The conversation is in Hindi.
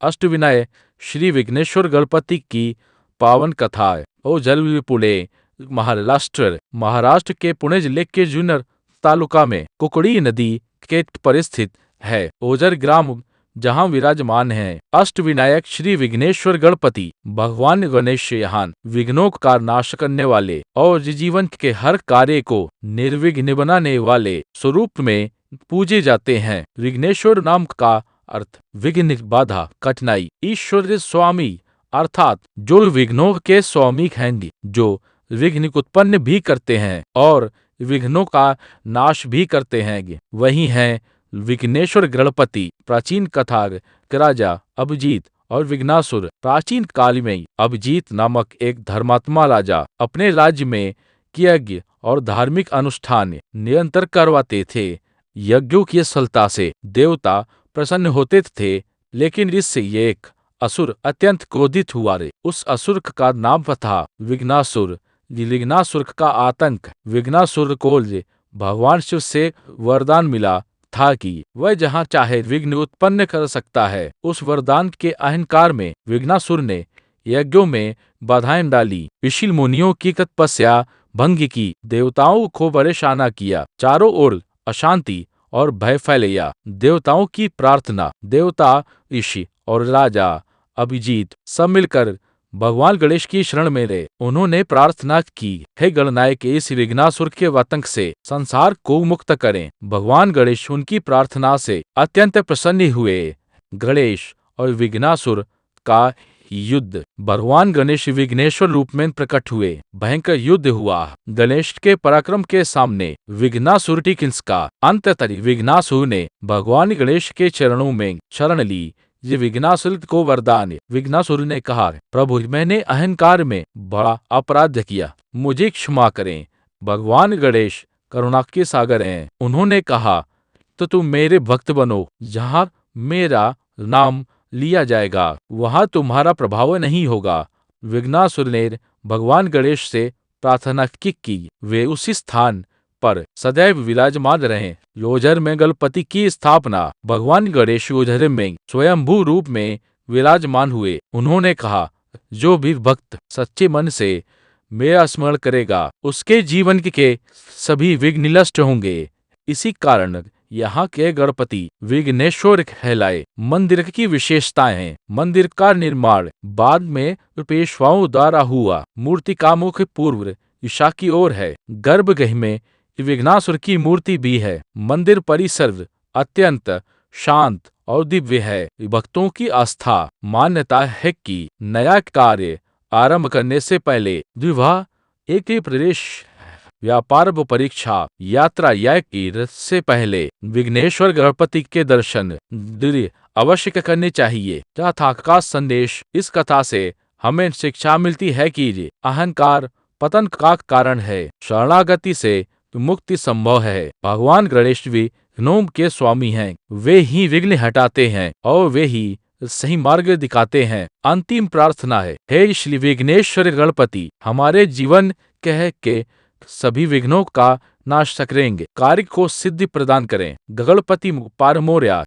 अष्टविनायक श्री विघ्नेश्वर गणपति की पावन कथा है। ओझर पुणे महाराष्ट्र के पुणे जिले के जुन्नर तालुका में कुकड़ी नदी के पर स्थित है ओझर ग्राम, जहाँ विराजमान है अष्टविनायक श्री विघ्नेश्वर गणपति। भगवान गणेश यहाँ विघ्नों का नाश करने वाले और जीवन के हर कार्य को निर्विघ्न बनाने वाले स्वरूप में पूजे जाते हैं। विघ्नेश्वर नाम का अर्थ विघ्न, बाधा, कठिनाई। ईश्वर स्वामी अर्थात जो विघ्नों के स्वामी हैं, जो विघ्न उत्पन्न भी करते हैं और विघ्नों का नाश भी करते हैं, वही हैं विघ्नेश्वर गणपति। प्राचीन कथा के राजा अभिजीत और विघ्नासुर। प्राचीन काल में अभिजीत नामक एक धर्मात्मा राजा अपने राज्य में यज्ञ और धार्मिक अनुष्ठान निरंतर करवाते थे। यज्ञों की सफलता से देवता प्रसन्न होते थे, लेकिन इससे एक असुर अत्यंत क्रोधित हुआ। उस असुर का नाम था विघ्नासुर। विघ्नासुर का आतंक। विघ्नासुर को भगवान शिव से वरदान मिला था कि वह जहाँ चाहे विघ्न उत्पन्न कर सकता है। उस वरदान के अहंकार में विघ्नासुर ने यज्ञों में बाधाएं डाली, ऋषि मुनियों की तपस्या भंग की, देवताओं को परेशान किया। चारों ओर अशांति और भय फैलाया। देवताओं की प्रार्थना। देवता, ऋषि और राजा अभिजीत सब मिलकर भगवान गणेश की शरण में रहे। उन्होंने प्रार्थना की, हे गणनायक, इस विघ्नासुर के आतंक से संसार को मुक्त करें। भगवान गणेश उनकी प्रार्थना से अत्यंत प्रसन्न हुए। गणेश और विघ्नासुर का युद्ध। भगवान गणेश विघ्नेश्वर रूप में प्रकट हुए। भयंकर युद्ध हुआ। गणेश के पराक्रम के सामने विघ्नासुर का अंततः विघ्नासुर ने भगवान गणेश के चरणों में शरण ली। ये विघ्नासुर को वरदान। विघ्नासुर ने कहा, प्रभु, मैंने अहंकार में बड़ा अपराध किया, मुझे क्षमा करें। भगवान गणेश करुणा के सागर हैं। उन्होंने कहा, तो तुम मेरे भक्त बनो। जहाँ मेरा नाम लिया जाएगा वहां तुम्हारा प्रभाव नहीं होगा। विघ्नासुर ने भगवान गणेश से प्रार्थना की वे उसी स्थान पर सदैव विराजमान रहें। ओझर में गणपति की स्थापना। भगवान गणेश ओझर में स्वयंभू रूप में विराजमान हुए। उन्होंने कहा, जो भी भक्त सच्चे मन से मेरा स्मरण करेगा उसके जीवन के सभी विघ्न नष्ट होंगे। इसी कारण यहाँ के गणपति विघ्नेश्वर कहलाए। मंदिर की विशेषताएं हैं। मंदिर का निर्माण बाद में पेशवाओं द्वारा हुआ। मूर्ति का मुख पूर्व दिशा की ओर है। गर्भगृह में विघ्नासुर की मूर्ति भी है। मंदिर परिसर अत्यंत शांत और दिव्य है। भक्तों की आस्था मान्यता है कि नया कार्य आरंभ करने से पहले विवाह, एक ही प्रदेश, व्यापार व परीक्षा, यात्रा या तीर्थ से पहले विघ्नेश्वर गणपति के दर्शन अवश्य करने चाहिए। कथा का संदेश। इस कथा से हमें शिक्षा मिलती है कि अहंकार पतन का कारण है। शरणागति से मुक्ति संभव है। भगवान गणेश विघ्नों के स्वामी हैं। वे ही विघ्न हटाते हैं और वे ही सही मार्ग दिखाते हैं। अंतिम प्रार्थना है, हे श्री विघ्नेश्वर गणपति, हमारे जीवन के सभी विघ्नों का नाश करेंगे, कार्य को सिद्धि प्रदान करें। गणपति पार मोरया।